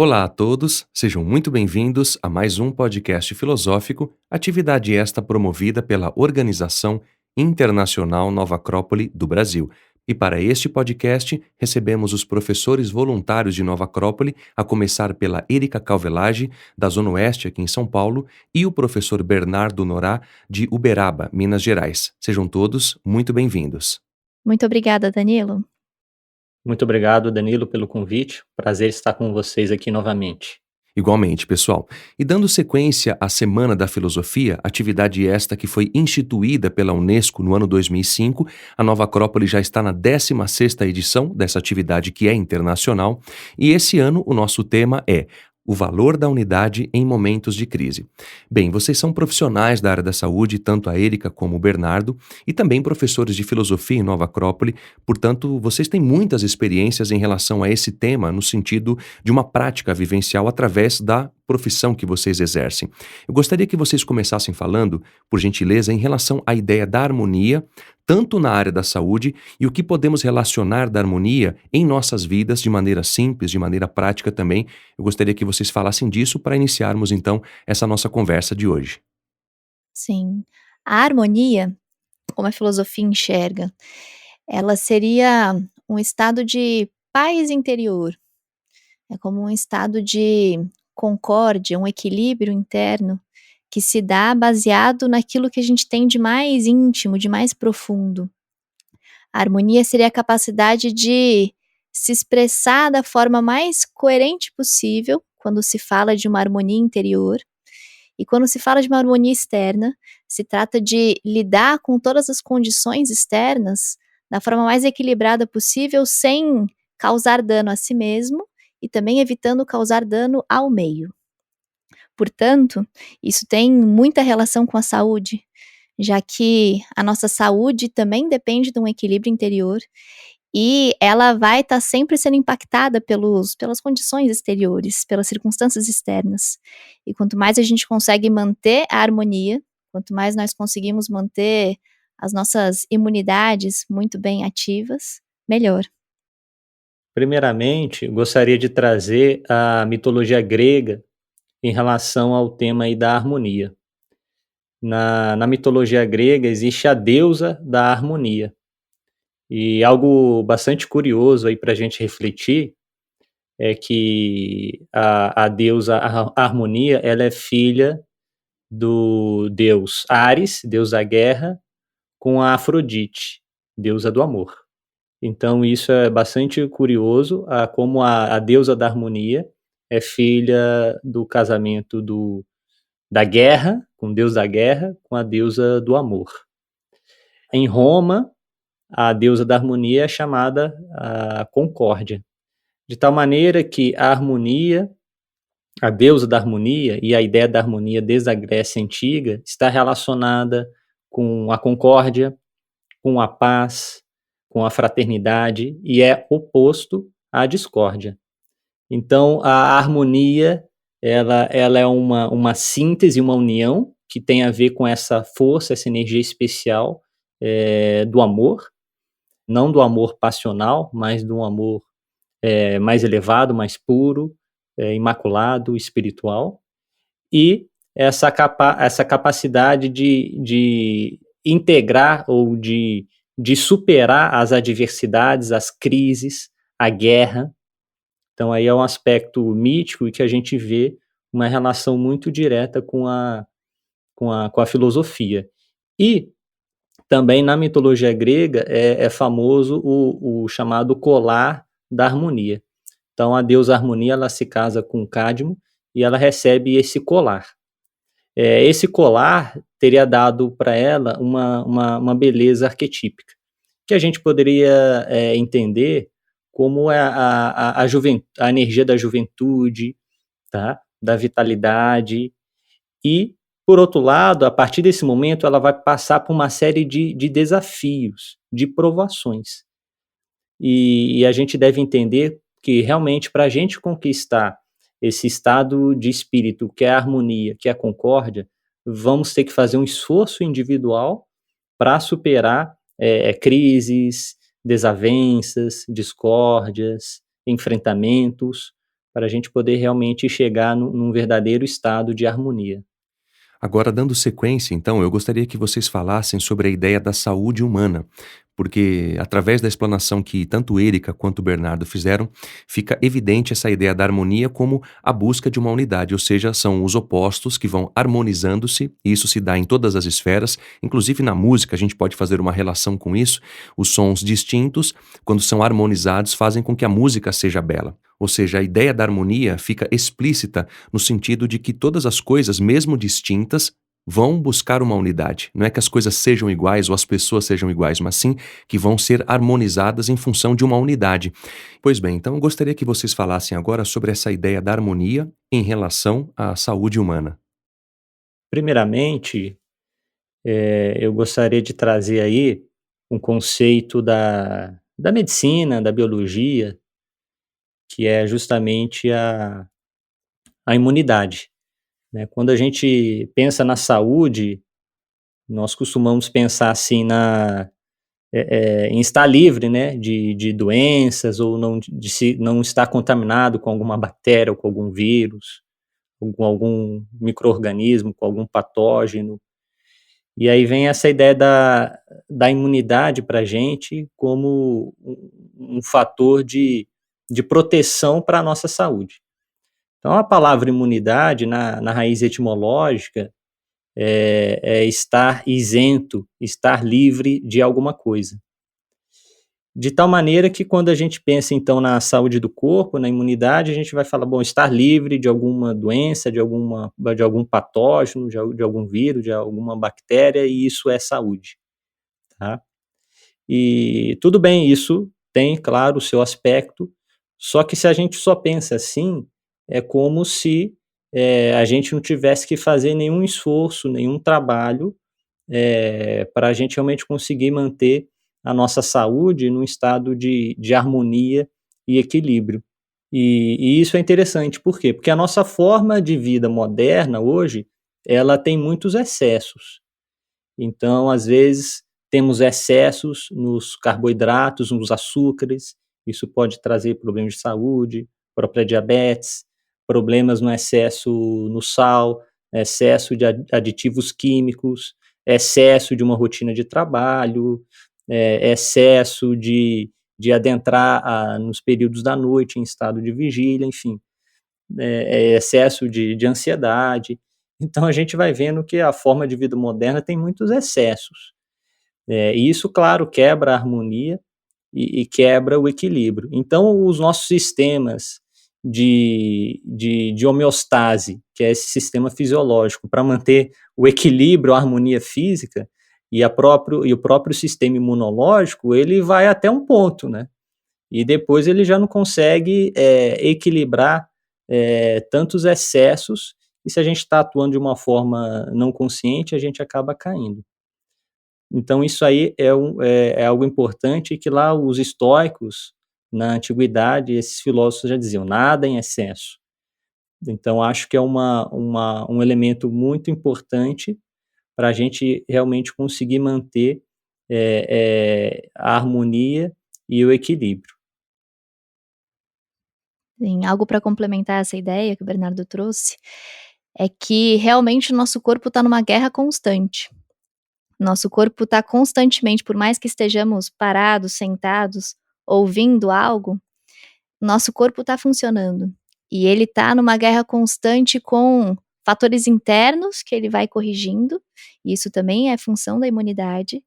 Olá a todos, sejam muito bem-vindos a mais um podcast filosófico, atividade esta promovida pela Organização Internacional Nova Acrópole do Brasil. E para este podcast, recebemos os professores voluntários de Nova Acrópole, a começar pela Érica Calvelage, da Zona Oeste aqui em São Paulo, e o professor Bernardo Norá, de Uberaba, Minas Gerais. Sejam todos muito bem-vindos. Muito obrigada, Danilo. Muito obrigado, Danilo, pelo convite. Prazer estar com vocês aqui novamente. Igualmente, pessoal. E dando sequência à Semana da Filosofia, atividade esta que foi instituída pela Unesco no ano 2005, a Nova Acrópole já está na 16ª edição dessa atividade que é internacional, e esse ano o nosso tema é o valor da unidade em momentos de crise. Bem, vocês são profissionais da área da saúde, tanto a Érica como o Bernardo, e também professores de filosofia em Nova Acrópole, portanto, vocês têm muitas experiências em relação a esse tema, no sentido de uma prática vivencial através da profissão que vocês exercem. Eu gostaria que vocês começassem falando, por gentileza, em relação à ideia da harmonia, tanto na área da saúde e o que podemos relacionar da harmonia em nossas vidas de maneira simples, de maneira prática também. Eu gostaria que vocês falassem disso para iniciarmos, então, essa nossa conversa de hoje. Sim, a harmonia, como a filosofia enxerga, ela seria um estado de paz interior, é como um estado de concórdia, um equilíbrio interno que se dá baseado naquilo que a gente tem de mais íntimo, de mais profundo. A harmonia seria a capacidade de se expressar da forma mais coerente possível quando se fala de uma harmonia interior. E quando se fala de uma harmonia externa, se trata de lidar com todas as condições externas da forma mais equilibrada possível, sem causar dano a si mesmo e também evitando causar dano ao meio. Portanto, isso tem muita relação com a saúde, já que a nossa saúde também depende de um equilíbrio interior e ela vai estar sempre sendo impactada pelas condições exteriores, pelas circunstâncias externas. E quanto mais a gente consegue manter a harmonia, quanto mais nós conseguimos manter as nossas imunidades muito bem ativas, melhor. Primeiramente, gostaria de trazer a mitologia grega em relação ao tema aí da harmonia. Na mitologia grega existe a deusa da harmonia. E algo bastante curioso aí para a gente refletir é que a deusa harmonia, ela é filha do deus Ares, deus da guerra, com a Afrodite, deusa do amor. Então isso é bastante curioso, como a deusa da harmonia é filha do casamento da guerra, com o deus da guerra, com a deusa do amor. Em Roma, a deusa da harmonia é chamada a Concórdia, de tal maneira que a harmonia, a deusa da harmonia e a ideia da harmonia desde a Grécia Antiga está relacionada com a concórdia, com a paz, com a fraternidade e é oposto à discórdia. Então, a harmonia, ela é uma síntese, uma união que tem a ver com essa força, essa energia especial do amor, não do amor passional, mas do amor mais elevado, mais puro, imaculado, espiritual, e essa capacidade de integrar ou de superar as adversidades, as crises, a guerra. Então aí é um aspecto mítico e que a gente vê uma relação muito direta com a filosofia. E também na mitologia grega é famoso o chamado colar da harmonia. Então a deusa harmonia, ela se casa com Cadmo e ela recebe esse colar. Esse colar teria dado para ela uma beleza arquetípica, que a gente poderia entender como a energia da juventude, tá? Da vitalidade. E, por outro lado, a partir desse momento, ela vai passar por uma série de desafios, de provações. E a gente deve entender que, realmente, para a gente conquistar esse estado de espírito, que é a harmonia, que é a concórdia, vamos ter que fazer um esforço individual para superar crises, desavenças, discórdias, enfrentamentos, para a gente poder realmente chegar num verdadeiro estado de harmonia. Agora, dando sequência, então, eu gostaria que vocês falassem sobre a ideia da saúde humana, porque através da explanação que tanto Érica quanto o Bernardo fizeram, fica evidente essa ideia da harmonia como a busca de uma unidade, ou seja, são os opostos que vão harmonizando-se, e isso se dá em todas as esferas, inclusive na música, a gente pode fazer uma relação com isso. Os sons distintos, quando são harmonizados, fazem com que a música seja bela. Ou seja, a ideia da harmonia fica explícita no sentido de que todas as coisas, mesmo distintas, vão buscar uma unidade. Não é que as coisas sejam iguais ou as pessoas sejam iguais, mas sim que vão ser harmonizadas em função de uma unidade. Pois bem, então eu gostaria que vocês falassem agora sobre essa ideia da harmonia em relação à saúde humana. Primeiramente, eu gostaria de trazer aí um conceito da medicina, da biologia, que é justamente a imunidade, né. Quando a gente pensa na saúde, nós costumamos pensar assim em estar livre, né, de doenças ou não estar contaminado com alguma bactéria ou com algum vírus, ou com algum micro-organismo, com algum patógeno. E aí vem essa ideia da imunidade para a gente como um fator de proteção para a nossa saúde. Então a palavra imunidade na raiz etimológica é estar isento, estar livre de alguma coisa. De tal maneira que quando a gente pensa então na saúde do corpo, na imunidade, a gente vai falar, bom, estar livre de alguma doença, de algum patógeno, de algum vírus, de alguma bactéria, e isso é saúde, tá? E tudo bem, isso tem, claro, o seu aspecto, só que se a gente só pensa assim, é como se a gente não tivesse que fazer nenhum esforço, nenhum trabalho para a gente realmente conseguir manter a nossa saúde num estado de harmonia e equilíbrio. E isso é interessante, por quê? Porque a nossa forma de vida moderna hoje, ela tem muitos excessos. Então, às vezes, temos excessos nos carboidratos, nos açúcares, isso pode trazer problemas de saúde, própria diabetes, problemas no excesso no sal, excesso de aditivos químicos, excesso de uma rotina de trabalho, excesso de adentrar nos períodos da noite em estado de vigília, enfim, excesso de ansiedade. Então a gente vai vendo que a forma de vida moderna tem muitos excessos. E isso, claro, quebra a harmonia e quebra o equilíbrio. Então os nossos sistemas de homeostase, que é esse sistema fisiológico, para manter o equilíbrio, a harmonia física, e o próprio sistema imunológico, ele vai até um ponto, né? E depois ele já não consegue equilibrar tantos excessos, e se a gente está atuando de uma forma não consciente, a gente acaba caindo. Então isso aí é algo importante que lá os estoicos, na antiguidade, esses filósofos já diziam, nada em excesso. Então acho que é um elemento muito importante para a gente realmente conseguir manter a harmonia e o equilíbrio. Sim, algo para complementar essa ideia que o Bernardo trouxe, é que realmente o nosso corpo está numa guerra constante. Nosso corpo está constantemente, por mais que estejamos parados, sentados, ouvindo algo, nosso corpo está funcionando. E ele está numa guerra constante com fatores internos que ele vai corrigindo, e isso também é função da imunidade,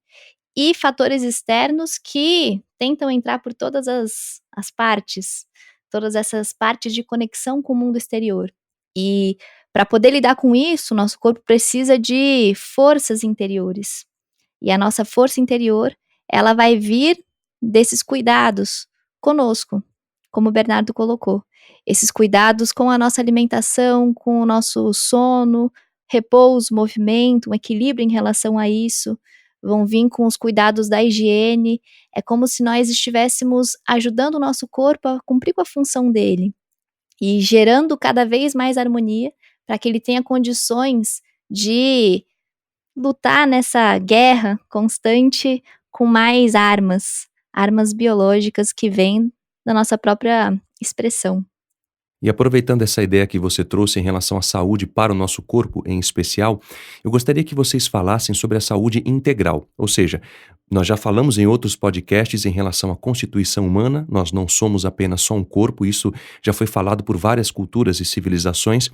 e fatores externos que tentam entrar por todas as partes, todas essas partes de conexão com o mundo exterior. E para poder lidar com isso, nosso corpo precisa de forças interiores. E a nossa força interior, ela vai vir desses cuidados conosco, como o Bernardo colocou. Esses cuidados com a nossa alimentação, com o nosso sono, repouso, movimento, um equilíbrio em relação a isso, vão vir com os cuidados da higiene. É como se nós estivéssemos ajudando o nosso corpo a cumprir com a função dele e gerando cada vez mais harmonia para que ele tenha condições de lutar nessa guerra constante com mais armas biológicas que vêm da nossa própria expressão. E aproveitando essa ideia que você trouxe em relação à saúde para o nosso corpo em especial, eu gostaria que vocês falassem sobre a saúde integral. Ou seja, nós já falamos em outros podcasts em relação à constituição humana, nós não somos apenas só um corpo, isso já foi falado por várias culturas e civilizações,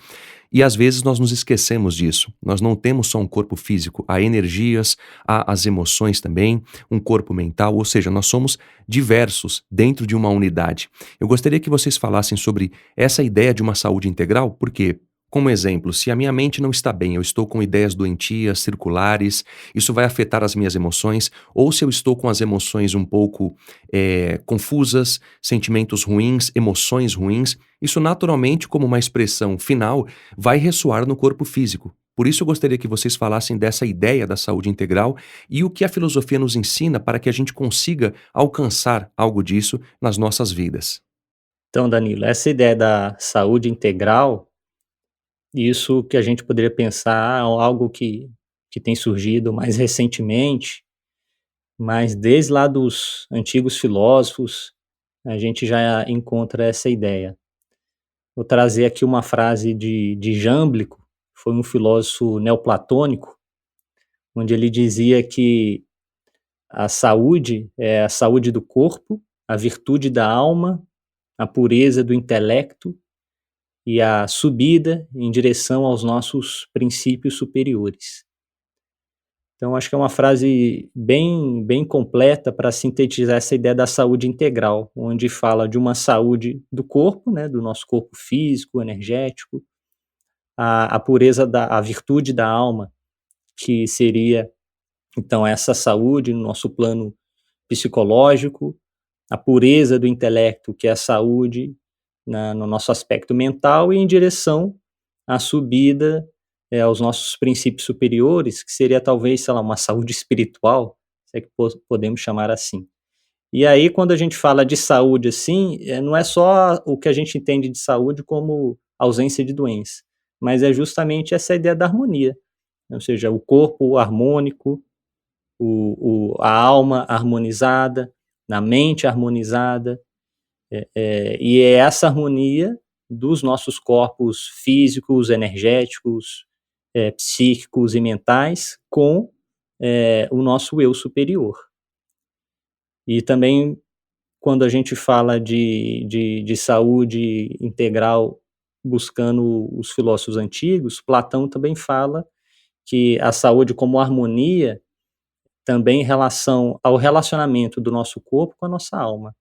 e às vezes nós nos esquecemos disso. Nós não temos só um corpo físico, há energias, há as emoções também, um corpo mental, ou seja, nós somos diversos dentro de uma unidade. Eu gostaria que vocês falassem sobre essa ideia de uma saúde integral, porque, como exemplo, se a minha mente não está bem, eu estou com ideias doentias, circulares, isso vai afetar as minhas emoções, ou se eu estou com as emoções um pouco confusas, sentimentos ruins, emoções ruins, isso naturalmente, como uma expressão final, vai ressoar no corpo físico. Por isso eu gostaria que vocês falassem dessa ideia da saúde integral e o que a filosofia nos ensina para que a gente consiga alcançar algo disso nas nossas vidas. Então, Danilo, essa ideia da saúde integral, isso que a gente poderia pensar algo que tem surgido mais recentemente, mas desde lá dos antigos filósofos, a gente já encontra essa ideia. Vou trazer aqui uma frase de Jâmblico, foi um filósofo neoplatônico, onde ele dizia que a saúde é a saúde do corpo, a virtude da alma, a pureza do intelecto e a subida em direção aos nossos princípios superiores. Então, acho que é uma frase bem completa para sintetizar essa ideia da saúde integral, onde fala de uma saúde do corpo, né, do nosso corpo físico, energético, a pureza a virtude da alma, que seria, então, essa saúde no nosso plano psicológico, a pureza do intelecto, que é a saúde no nosso aspecto mental, e em direção à subida aos nossos princípios superiores, que seria talvez, sei lá, uma saúde espiritual, se é que podemos chamar assim. E aí, quando a gente fala de saúde assim, não é só o que a gente entende de saúde como ausência de doença, mas é justamente essa ideia da harmonia, ou seja, o corpo harmônico, a alma harmonizada, na mente harmonizada, e é essa harmonia dos nossos corpos físicos, energéticos, psíquicos e mentais com o nosso eu superior. E também, quando a gente fala de saúde integral, buscando os filósofos antigos, Platão também fala que a saúde como harmonia também em relação ao relacionamento do nosso corpo com a nossa alma.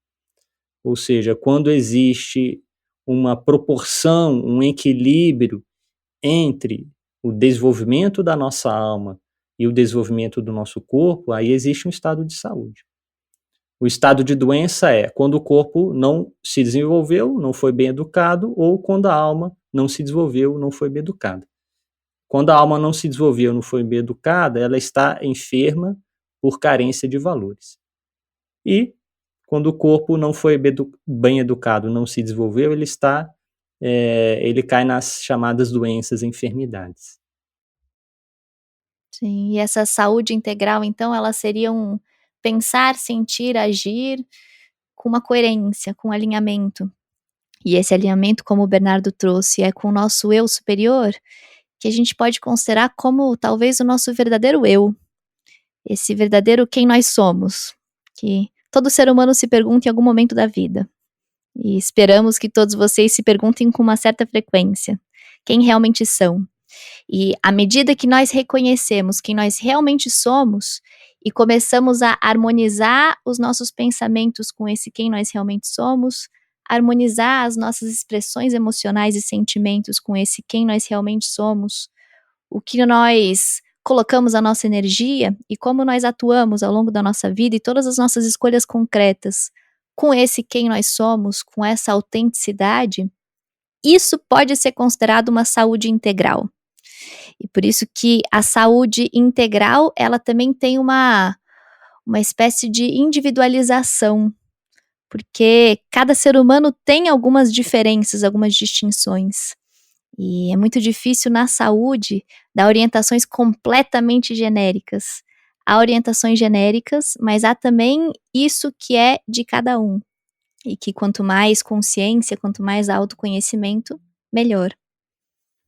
Ou seja, quando existe uma proporção, um equilíbrio entre o desenvolvimento da nossa alma e o desenvolvimento do nosso corpo, aí existe um estado de saúde. O estado de doença é quando o corpo não se desenvolveu, não foi bem educado, ou quando a alma não se desenvolveu, não foi bem educada. Quando a alma não se desenvolveu, não foi bem educada, ela está enferma por carência de valores. E quando o corpo não foi bem educado, não se desenvolveu, ele cai nas chamadas doenças e enfermidades. Sim, e essa saúde integral, então, ela seria um pensar, sentir, agir com uma coerência, com um alinhamento. E esse alinhamento, como o Bernardo trouxe, é com o nosso eu superior, que a gente pode considerar como talvez o nosso verdadeiro eu, esse verdadeiro quem nós somos, que todo ser humano se pergunta em algum momento da vida. E esperamos que todos vocês se perguntem com uma certa frequência, quem realmente são. E à medida que nós reconhecemos quem nós realmente somos e começamos a harmonizar os nossos pensamentos com esse quem nós realmente somos, harmonizar as nossas expressões emocionais e sentimentos com esse quem nós realmente somos, o que nós colocamos a nossa energia e como nós atuamos ao longo da nossa vida e todas as nossas escolhas concretas com esse quem nós somos, com essa autenticidade, isso pode ser considerado uma saúde integral. E por isso que a saúde integral, ela também tem uma espécie de individualização, porque cada ser humano tem algumas diferenças, algumas distinções. E é muito difícil na saúde dar orientações completamente genéricas. Há orientações genéricas, mas há também isso que é de cada um. e que quanto mais consciência, quanto mais autoconhecimento, melhor.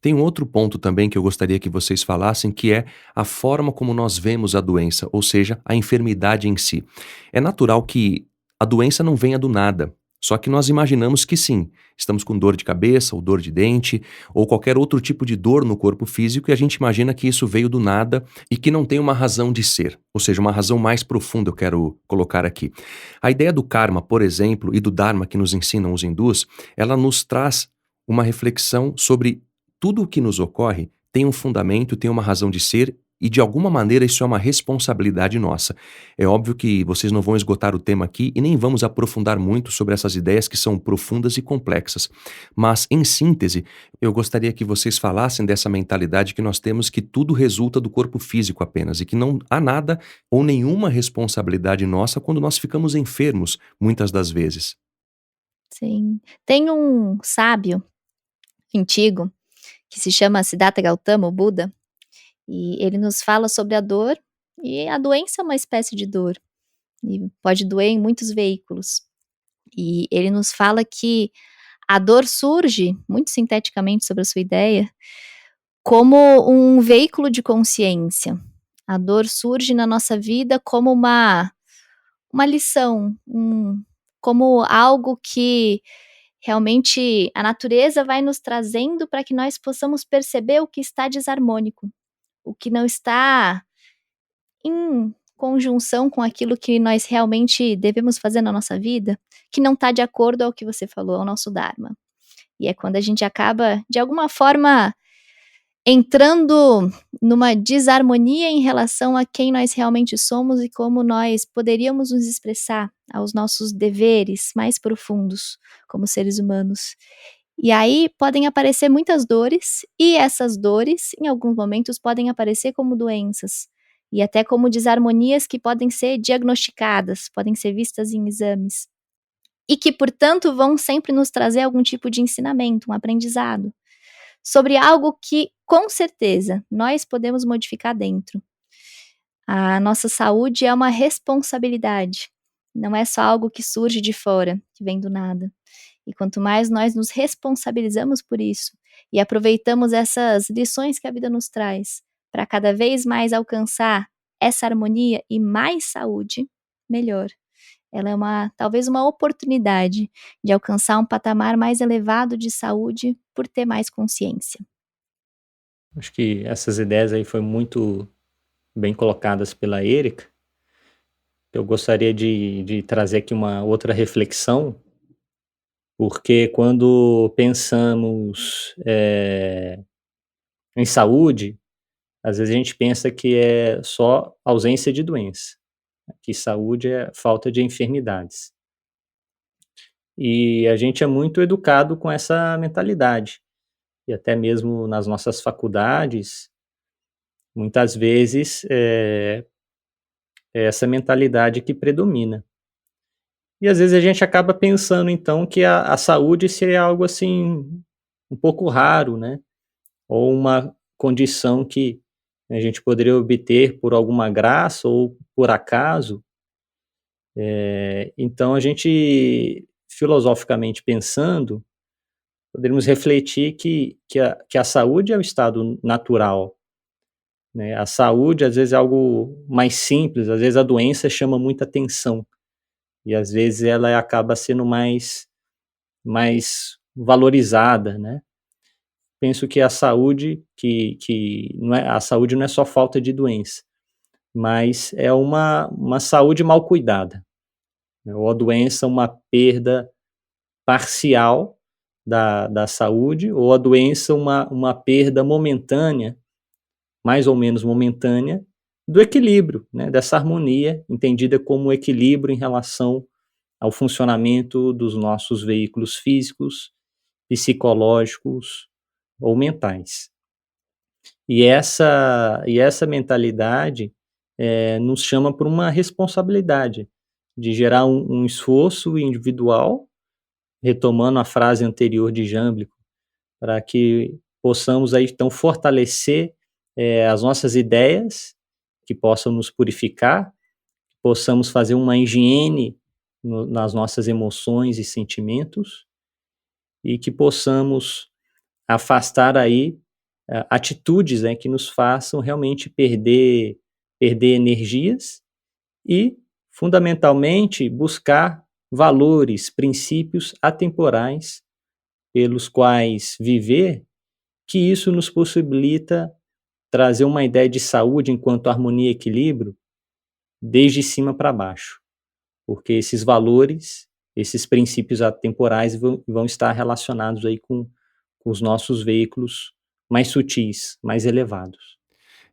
Tem um outro ponto também que eu gostaria que vocês falassem, que é a forma como nós vemos a doença, ou seja, a enfermidade em si. É natural que a doença não venha do nada, só que nós imaginamos que sim, estamos com dor de cabeça, ou dor de dente, ou qualquer outro tipo de dor no corpo físico, e a gente imagina que isso veio do nada e que não tem uma razão de ser, ou seja, uma razão mais profunda eu quero colocar aqui. A ideia do karma, por exemplo, e do dharma que nos ensinam os hindus, ela nos traz uma reflexão sobre tudo o que nos ocorre tem um fundamento, tem uma razão de ser e de alguma maneira isso é uma responsabilidade nossa. É óbvio que vocês não vão esgotar o tema aqui e nem vamos aprofundar muito sobre essas ideias que são profundas e complexas. Mas, em síntese, eu gostaria que vocês falassem dessa mentalidade que nós temos que tudo resulta do corpo físico apenas e que não há nada ou nenhuma responsabilidade nossa quando nós ficamos enfermos, muitas das vezes. Sim. Tem um sábio antigo que se chama Siddhartha Gautama, o Buda, e ele nos fala sobre a dor, e a doença é uma espécie de dor, e pode doer em muitos veículos. E ele nos fala que a dor surge, muito sinteticamente sobre a sua ideia, como um veículo de consciência. A dor surge na nossa vida como uma lição, como algo que realmente a natureza vai nos trazendo para que nós possamos perceber o que está desarmônico, o que não está em conjunção com aquilo que nós realmente devemos fazer na nossa vida, que não está de acordo ao que você falou, ao nosso Dharma. E é quando a gente acaba, de alguma forma, entrando numa desarmonia em relação a quem nós realmente somos e como nós poderíamos nos expressar aos nossos deveres mais profundos como seres humanos. E aí podem aparecer muitas dores, e essas dores, em alguns momentos, podem aparecer como doenças, e até como desarmonias que podem ser diagnosticadas, podem ser vistas em exames, e que, portanto, vão sempre nos trazer algum tipo de ensinamento, um aprendizado, sobre algo que, com certeza, nós podemos modificar dentro. A nossa saúde é uma responsabilidade, não é só algo que surge de fora, que vem do nada. E quanto mais nós nos responsabilizamos por isso e aproveitamos essas lições que a vida nos traz para cada vez mais alcançar essa harmonia e mais saúde, melhor. Ela é talvez uma oportunidade de alcançar um patamar mais elevado de saúde por ter mais consciência. Acho que essas ideias aí foi muito bem colocadas pela Erika. Eu gostaria de trazer aqui uma outra reflexão, porque quando pensamos em saúde, às vezes a gente pensa que é só ausência de doença, que saúde é falta de enfermidades. E a gente é muito educado com essa mentalidade. E até mesmo nas nossas faculdades, muitas vezes é essa mentalidade que predomina. E às vezes a gente acaba pensando então que a saúde seria algo assim um pouco raro, né? Ou uma condição que a gente poderia obter por alguma graça ou por acaso. Então a gente, filosoficamente pensando, poderíamos refletir que a saúde é o estado natural, né? A saúde às vezes é algo mais simples, às vezes a doença chama muita atenção e às vezes ela acaba sendo mais valorizada, né? Penso que a saúde que não é a saúde não é só falta de doença, mas é uma saúde mal cuidada, né? Ou a doença uma perda parcial da saúde, ou a doença uma perda momentânea, mais ou menos momentânea, do equilíbrio, né? Dessa harmonia, entendida como equilíbrio em relação ao funcionamento dos nossos veículos físicos, psicológicos ou mentais. E essa mentalidade nos chama por uma responsabilidade de gerar um esforço individual, retomando a frase anterior de Jâmblico, para que possamos aí então fortalecer as nossas ideias, que possam nos purificar, possamos fazer uma higiene nas nossas emoções e sentimentos, e que possamos afastar aí atitudes, né, que nos façam realmente perder energias e, fundamentalmente, buscar valores, princípios atemporais pelos quais viver, que isso nos possibilita trazer uma ideia de saúde enquanto harmonia e equilíbrio desde cima para baixo, porque esses valores, esses princípios atemporais vão estar relacionados aí com os nossos veículos mais sutis, mais elevados.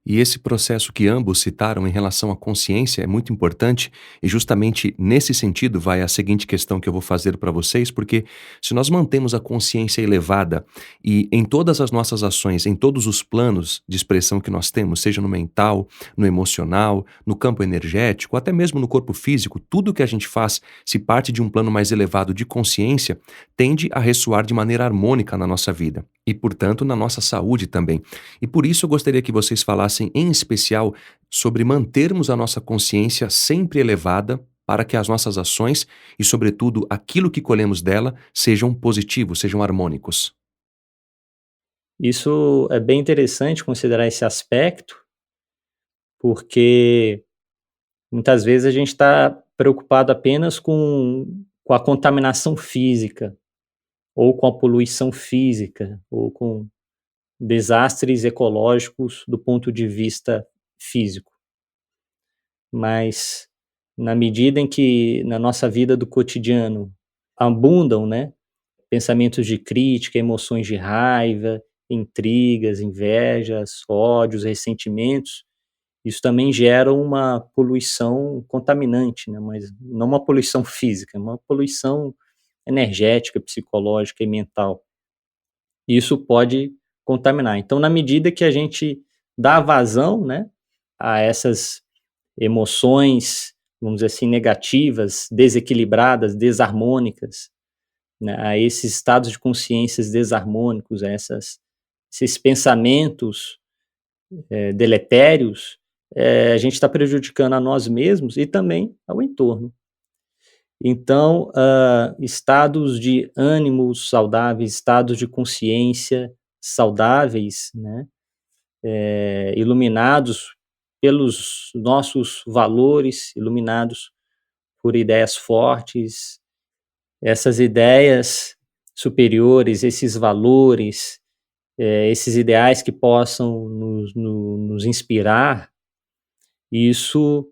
E esse processo que ambos citaram em relação à consciência é muito importante, e justamente nesse sentido vai a seguinte questão que eu vou fazer para vocês, porque se nós mantemos a consciência elevada e em todas as nossas ações, em todos os planos de expressão que nós temos, seja no mental, no emocional, no campo energético, até mesmo no corpo físico, tudo que a gente faz, se parte de um plano mais elevado de consciência, tende a ressoar de maneira harmônica na nossa vida e, portanto, na nossa saúde também. E por isso eu gostaria que vocês falassem em especial sobre mantermos a nossa consciência sempre elevada para que as nossas ações e, sobretudo, aquilo que colhemos dela sejam positivos, sejam harmônicos. Isso é bem interessante considerar esse aspecto, porque muitas vezes a gente está preocupado apenas com a contaminação física, ou com a poluição física, ou com desastres ecológicos do ponto de vista físico. Mas, na medida em que na nossa vida do cotidiano abundam, né, pensamentos de crítica, emoções de raiva, intrigas, invejas, ódios, ressentimentos, isso também gera uma poluição contaminante, né, mas não uma poluição física, uma poluição energética, psicológica e mental. Isso pode contaminar. Então, na medida que a gente dá vazão, né, a essas emoções, vamos dizer assim, negativas, desequilibradas, desarmônicas, né, a esses estados de consciências desarmônicos, a esses pensamentos deletérios, a gente está prejudicando a nós mesmos e também ao entorno. Então, estados de ânimo saudáveis, estados de consciência saudáveis, né, iluminados pelos nossos valores, iluminados por ideias fortes, essas ideias superiores, esses valores, esses ideais que possam nos inspirar, isso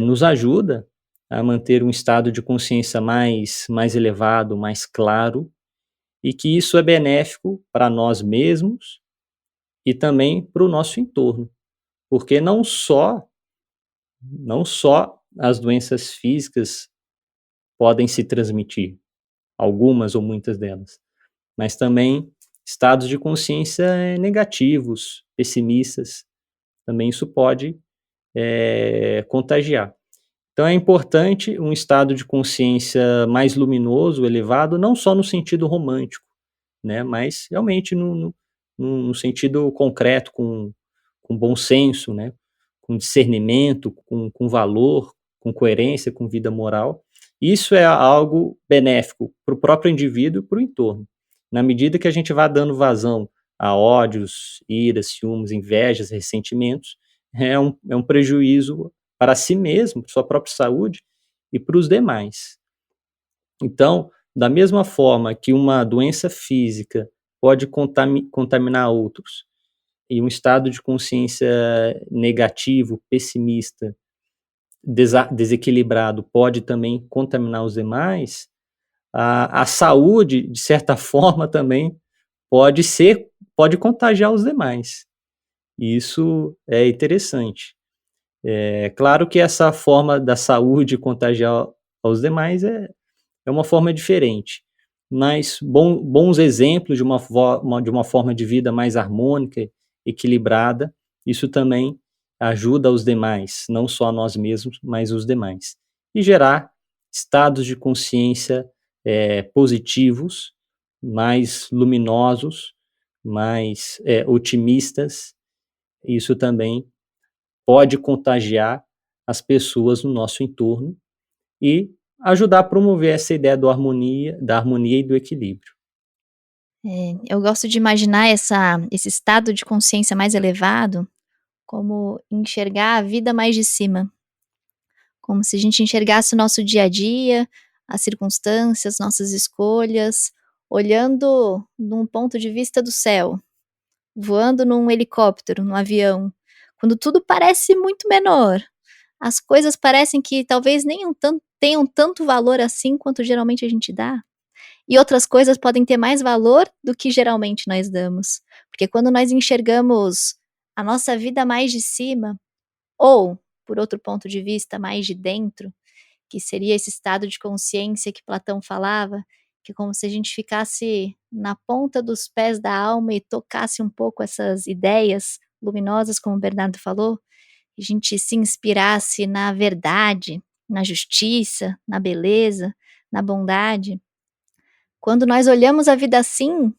nos ajuda a manter um estado de consciência mais elevado, mais claro, e que isso é benéfico para nós mesmos e também para o nosso entorno, porque não só as doenças físicas podem se transmitir, algumas ou muitas delas, mas também estados de consciência negativos, pessimistas, também isso pode contagiar. Então é importante um estado de consciência mais luminoso, elevado, não só no sentido romântico, né, mas realmente no sentido concreto, com bom senso, né, com discernimento, com valor, com coerência, com vida moral. Isso é algo benéfico para o próprio indivíduo e para o entorno. Na medida que a gente vai dando vazão a ódios, iras, ciúmes, invejas, ressentimentos, é um prejuízo para si mesmo, para sua própria saúde e para os demais. Então, da mesma forma que uma doença física pode contaminar outros, e um estado de consciência negativo, pessimista, desequilibrado pode também contaminar os demais, a saúde, de certa forma, também pode contagiar os demais. E isso é interessante. É claro que essa forma da saúde contagiar aos demais é uma forma diferente, mas bons exemplos de uma forma de vida mais harmônica, equilibrada, isso também ajuda os demais, não só a nós mesmos, mas os demais. E gerar estados de consciência positivos, mais luminosos, mais otimistas, isso também pode contagiar as pessoas no nosso entorno e ajudar a promover essa ideia da harmonia e do equilíbrio. Eu gosto de imaginar esse estado de consciência mais elevado como enxergar a vida mais de cima, como se a gente enxergasse o nosso dia a dia, as circunstâncias, nossas escolhas, olhando num ponto de vista do céu, voando num helicóptero, num avião, quando tudo parece muito menor. As coisas parecem que talvez nem tenham tanto valor assim quanto geralmente a gente dá. E outras coisas podem ter mais valor do que geralmente nós damos. Porque quando nós enxergamos a nossa vida mais de cima, ou, por outro ponto de vista, mais de dentro, que seria esse estado de consciência que Platão falava, que é como se a gente ficasse na ponta dos pés da alma e tocasse um pouco essas ideias luminosas, como o Bernardo falou, a gente se inspirasse na verdade, na justiça, na beleza, na bondade. Quando nós olhamos a vida assim,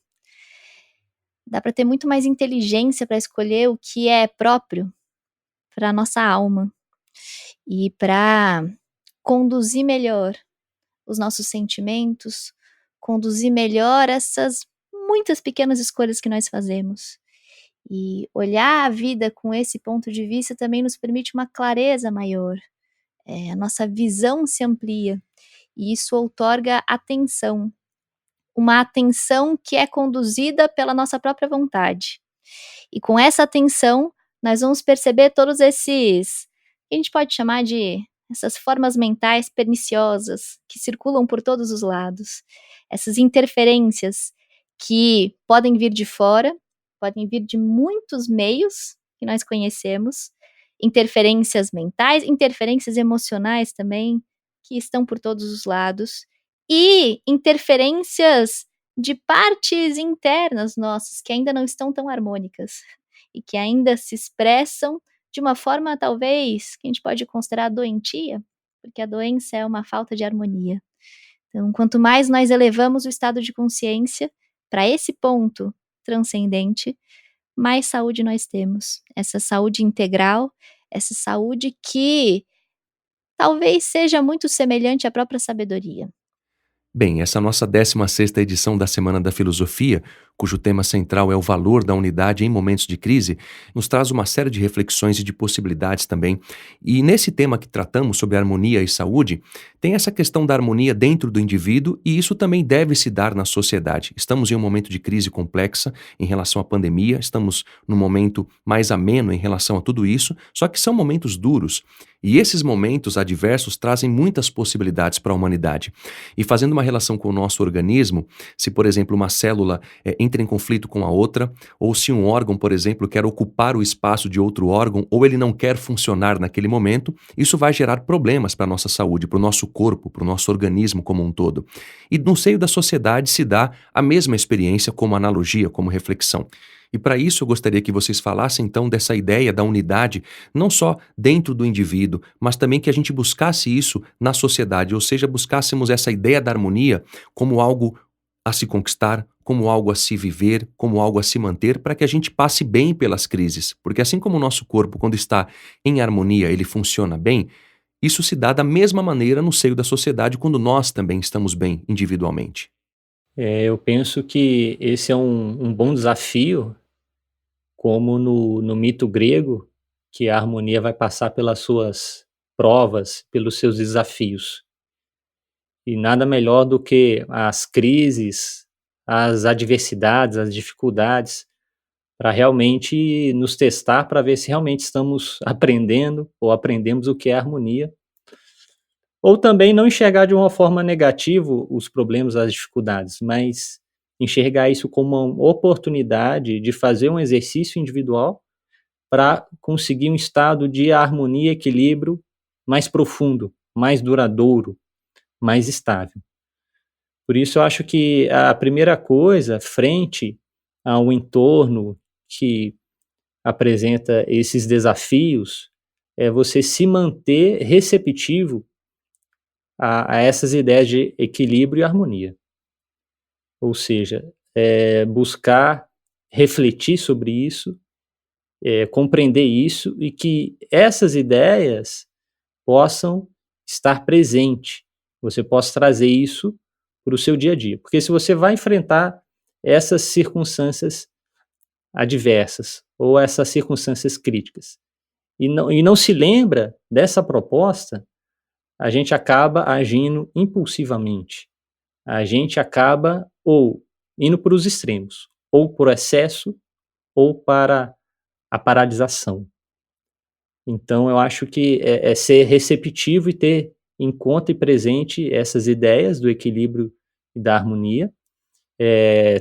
dá para ter muito mais inteligência para escolher o que é próprio para a nossa alma e para conduzir melhor os nossos sentimentos, conduzir melhor essas muitas pequenas escolhas que nós fazemos. E olhar a vida com esse ponto de vista também nos permite uma clareza maior. A nossa visão se amplia e isso outorga atenção. Uma atenção que é conduzida pela nossa própria vontade. E com essa atenção, nós vamos perceber todos esses, que a gente pode chamar de essas formas mentais perniciosas que circulam por todos os lados. Essas interferências que podem vir de fora, podem vir de muitos meios que nós conhecemos, interferências mentais, interferências emocionais também, que estão por todos os lados, e interferências de partes internas nossas que ainda não estão tão harmônicas e que ainda se expressam de uma forma talvez que a gente pode considerar doentia, porque a doença é uma falta de harmonia. Então, quanto mais nós elevamos o estado de consciência para esse ponto transcendente, mais saúde nós temos. Essa saúde integral, essa saúde que talvez seja muito semelhante à própria sabedoria. Bem, essa nossa 16ª edição da Semana da Filosofia, cujo tema central é o valor da unidade em momentos de crise, nos traz uma série de reflexões e de possibilidades também. E nesse tema que tratamos sobre harmonia e saúde, tem essa questão da harmonia dentro do indivíduo e isso também deve se dar na sociedade. Estamos em um momento de crise complexa em relação à pandemia, estamos num momento mais ameno em relação a tudo isso, só que são momentos duros. E esses momentos adversos trazem muitas possibilidades para a humanidade. E fazendo uma relação com o nosso organismo, se, por exemplo, uma célula entra em conflito com a outra, ou se um órgão, por exemplo, quer ocupar o espaço de outro órgão, ou ele não quer funcionar naquele momento, isso vai gerar problemas para a nossa saúde, para o nosso corpo, para o nosso organismo como um todo. E no seio da sociedade se dá a mesma experiência como analogia, como reflexão. E para isso eu gostaria que vocês falassem então dessa ideia da unidade, não só dentro do indivíduo, mas também que a gente buscasse isso na sociedade, ou seja, buscássemos essa ideia da harmonia como algo a se conquistar, como algo a se viver, como algo a se manter, para que a gente passe bem pelas crises. Porque assim como o nosso corpo, quando está em harmonia, ele funciona bem, isso se dá da mesma maneira no seio da sociedade quando nós também estamos bem individualmente. Eu penso que esse é um bom desafio, como no mito grego, que a harmonia vai passar pelas suas provas, pelos seus desafios. E nada melhor do que as crises, as adversidades, as dificuldades, para realmente nos testar, para ver se realmente estamos aprendendo ou aprendemos o que é harmonia. Ou também não enxergar de uma forma negativa os problemas, as dificuldades, mas enxergar isso como uma oportunidade de fazer um exercício individual para conseguir um estado de harmonia e equilíbrio mais profundo, mais duradouro, mais estável. Por isso eu acho que a primeira coisa, frente ao entorno que apresenta esses desafios, é você se manter receptivo a essas ideias de equilíbrio e harmonia. Ou seja, buscar refletir sobre isso, compreender isso e que essas ideias possam estar presentes você possa trazer isso para o seu dia a dia. Porque se você vai enfrentar essas circunstâncias adversas ou essas circunstâncias críticas e não se lembra dessa proposta, a gente acaba agindo impulsivamente. A gente acaba ou indo para os extremos, ou por excesso, ou para a paralisação. Então, eu acho que é ser receptivo e ter em conta e presente essas ideias do equilíbrio e da harmonia,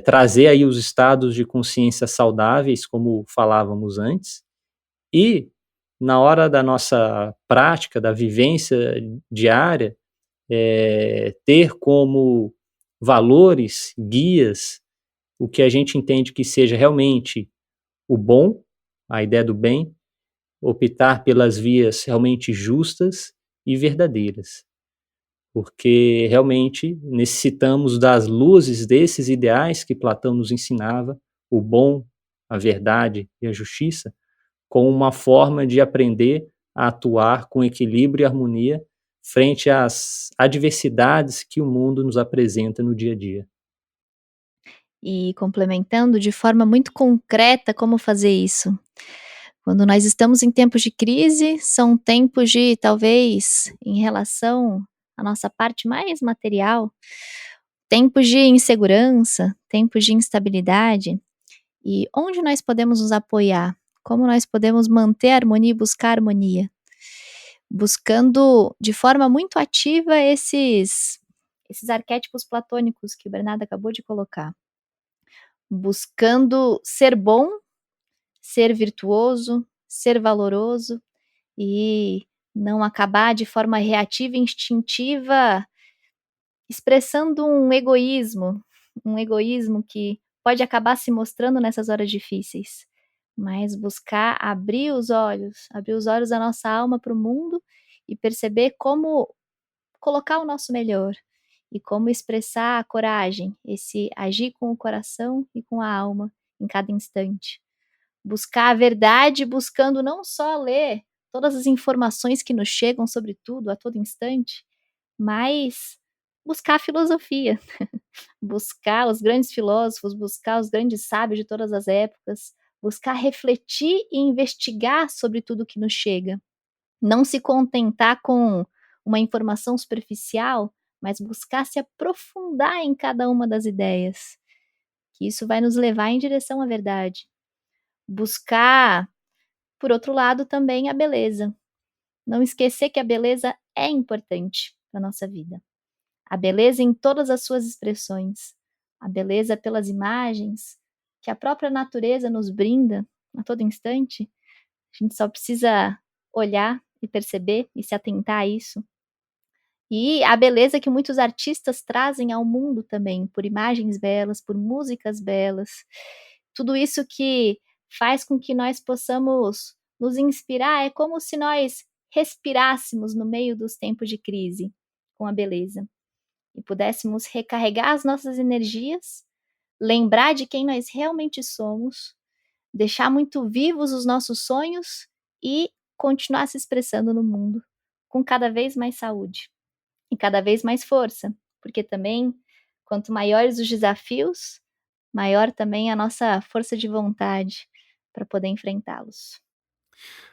trazer aí os estados de consciência saudáveis, como falávamos antes, e na hora da nossa prática, da vivência diária, ter como valores, guias, o que a gente entende que seja realmente o bom, a ideia do bem, optar pelas vias realmente justas e verdadeiras, porque realmente necessitamos das luzes desses ideais que Platão nos ensinava, o bom, a verdade e a justiça, como uma forma de aprender a atuar com equilíbrio e harmonia frente às adversidades que o mundo nos apresenta no dia a dia. E complementando de forma muito concreta como fazer isso. Quando nós estamos em tempos de crise, são tempos de talvez, em relação à nossa parte mais material, tempos de insegurança, tempos de instabilidade. E onde nós podemos nos apoiar? Como nós podemos manter a harmonia e buscar a harmonia? Buscando de forma muito ativa esses arquétipos platônicos que o Bernardo acabou de colocar. Buscando ser bom, ser virtuoso, ser valoroso e não acabar de forma reativa e instintiva expressando um egoísmo que pode acabar se mostrando nessas horas difíceis, mas buscar abrir os olhos da nossa alma para o mundo e perceber como colocar o nosso melhor e como expressar a coragem, esse agir com o coração e com a alma em cada instante. Buscar a verdade, buscando não só ler todas as informações que nos chegam sobre tudo a todo instante, mas buscar a filosofia, buscar os grandes filósofos, buscar os grandes sábios de todas as épocas, buscar refletir e investigar sobre tudo que nos chega. Não se contentar com uma informação superficial, mas buscar se aprofundar em cada uma das ideias, que isso vai nos levar em direção à verdade. Buscar, por outro lado, também a beleza. Não esquecer que a beleza é importante para a nossa vida. A beleza em todas as suas expressões. A beleza pelas imagens que a própria natureza nos brinda a todo instante. A gente só precisa olhar e perceber e se atentar a isso. E a beleza que muitos artistas trazem ao mundo também, por imagens belas, por músicas belas. Tudo isso que faz com que nós possamos nos inspirar, é como se nós respirássemos no meio dos tempos de crise com a beleza e pudéssemos recarregar as nossas energias, lembrar de quem nós realmente somos, deixar muito vivos os nossos sonhos e continuar se expressando no mundo com cada vez mais saúde e cada vez mais força, porque também, quanto maiores os desafios, maior também a nossa força de vontade para poder enfrentá-los.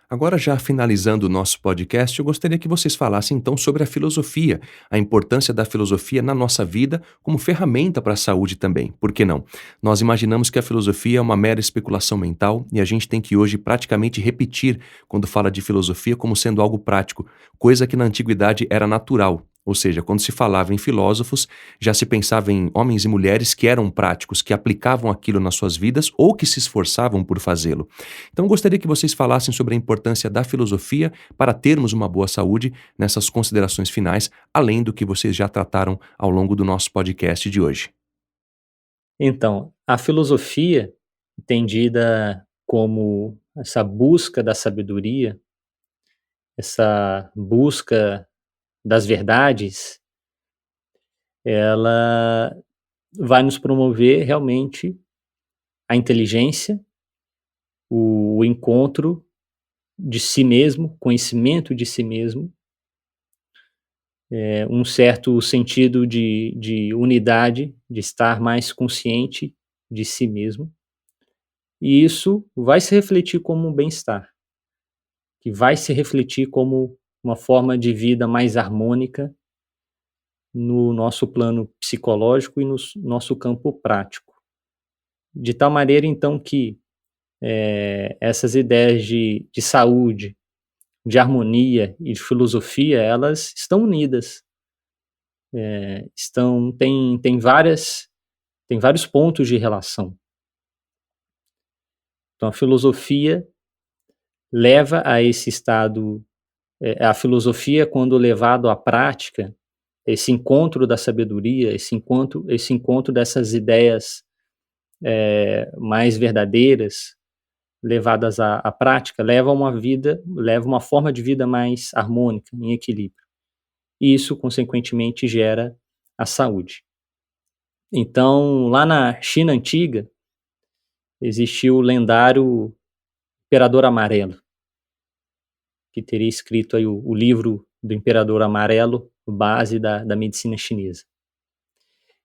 Agora, já finalizando o nosso podcast, eu gostaria que vocês falassem então sobre a filosofia, a importância da filosofia na nossa vida como ferramenta para a saúde também. Por que não? Nós imaginamos que a filosofia é uma mera especulação mental e a gente tem que hoje praticamente repetir quando fala de filosofia como sendo algo prático, coisa que na antiguidade era natural. Ou seja, quando se falava em filósofos, já se pensava em homens e mulheres que eram práticos, que aplicavam aquilo nas suas vidas ou que se esforçavam por fazê-lo. Então, gostaria que vocês falassem sobre a importância da filosofia para termos uma boa saúde nessas considerações finais, além do que vocês já trataram ao longo do nosso podcast de hoje. Então, a filosofia, entendida como essa busca da sabedoria, essa busca das verdades, ela vai nos promover realmente a inteligência, o encontro de si mesmo, conhecimento de si mesmo, um certo sentido de unidade, de estar mais consciente de si mesmo. E isso vai se refletir como um bem-estar, que vai se refletir como uma forma de vida mais harmônica no nosso plano psicológico e no nosso campo prático. De tal maneira, então, que essas ideias de saúde, de harmonia e de filosofia, elas estão unidas. Tem vários pontos de relação. Então, a filosofia leva a esse estado, a filosofia, quando levado à prática, esse encontro da sabedoria, esse encontro dessas ideias mais verdadeiras, levadas à prática, leva uma forma de vida mais harmônica, em equilíbrio. E isso, consequentemente, gera a saúde. Então, lá na China antiga, existiu o lendário Imperador Amarelo, que teria escrito aí o livro do Imperador Amarelo, base da medicina chinesa.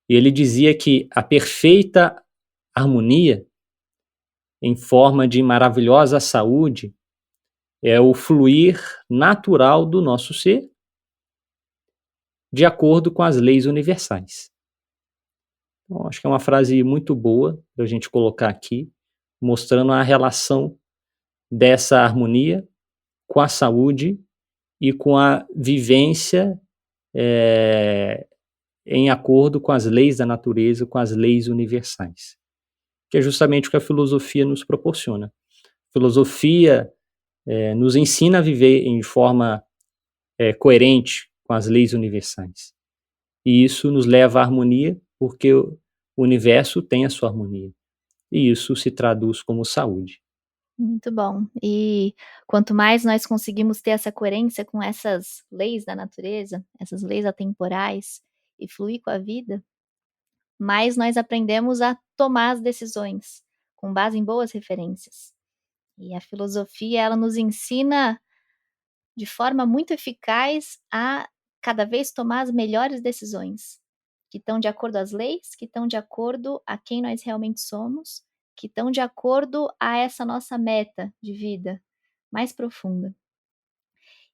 E ele dizia que a perfeita harmonia, em forma de maravilhosa saúde, é o fluir natural do nosso ser, de acordo com as leis universais. Então, acho que é uma frase muito boa para a gente colocar aqui, mostrando a relação dessa harmonia com a saúde e com a vivência em acordo com as leis da natureza, com as leis universais, que é justamente o que a filosofia nos proporciona. A filosofia nos ensina a viver em forma coerente com as leis universais. E isso nos leva à harmonia, porque o universo tem a sua harmonia. E isso se traduz como saúde. Muito bom. E quanto mais nós conseguimos ter essa coerência com essas leis da natureza, essas leis atemporais, e fluir com a vida, mais nós aprendemos a tomar as decisões com base em boas referências. E a filosofia, ela nos ensina de forma muito eficaz a cada vez tomar as melhores decisões, que estão de acordo às leis, que estão de acordo a quem nós realmente somos, que estão de acordo a essa nossa meta de vida mais profunda.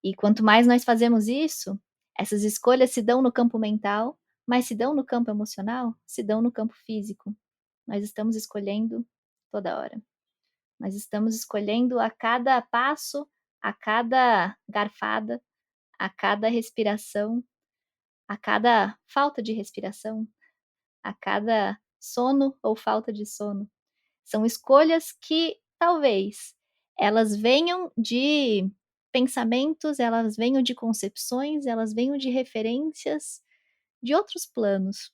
E quanto mais nós fazemos isso, essas escolhas se dão no campo mental, mas se dão no campo emocional, se dão no campo físico. Nós estamos escolhendo toda hora. Nós estamos escolhendo a cada passo, a cada garfada, a cada respiração, a cada falta de respiração, a cada sono ou falta de sono. São escolhas que talvez elas venham de pensamentos, elas venham de concepções, elas venham de referências de outros planos.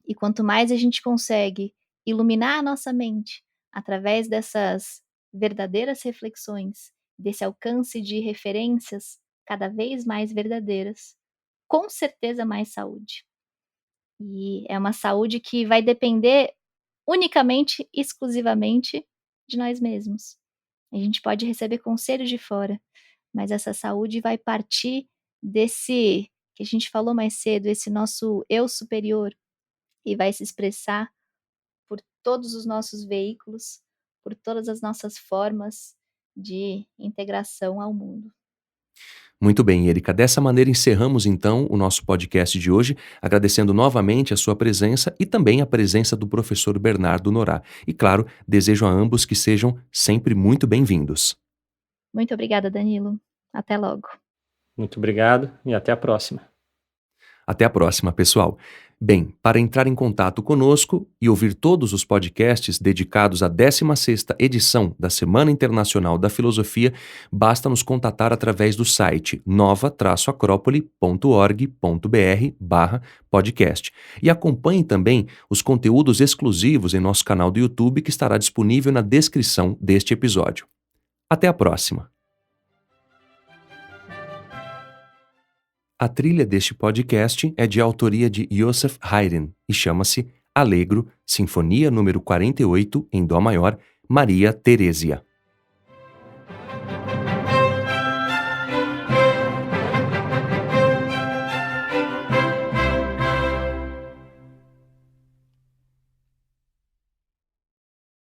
E quanto mais a gente consegue iluminar a nossa mente através dessas verdadeiras reflexões, desse alcance de referências cada vez mais verdadeiras, com certeza mais saúde. E é uma saúde que vai depender unicamente, exclusivamente de nós mesmos. A gente pode receber conselhos de fora, mas essa saúde vai partir desse que a gente falou mais cedo, esse nosso eu superior, e vai se expressar por todos os nossos veículos, por todas as nossas formas de integração ao mundo. Muito bem, Erika. Dessa maneira encerramos então o nosso podcast de hoje, agradecendo novamente a sua presença e também a presença do professor Bernardo Norá. E claro, desejo a ambos que sejam sempre muito bem-vindos. Muito obrigada, Danilo. Até logo. Muito obrigado e até a próxima. Até a próxima, pessoal. Bem, para entrar em contato conosco e ouvir todos os podcasts dedicados à 16ª edição da Semana Internacional da Filosofia, basta nos contatar através do site nova-acrópole.org.br/podcast. E acompanhe também os conteúdos exclusivos em nosso canal do YouTube, que estará disponível na descrição deste episódio. Até a próxima! A trilha deste podcast é de autoria de Joseph Haydn e chama-se Allegro, Sinfonia número 48 em Dó maior, Maria Teresia.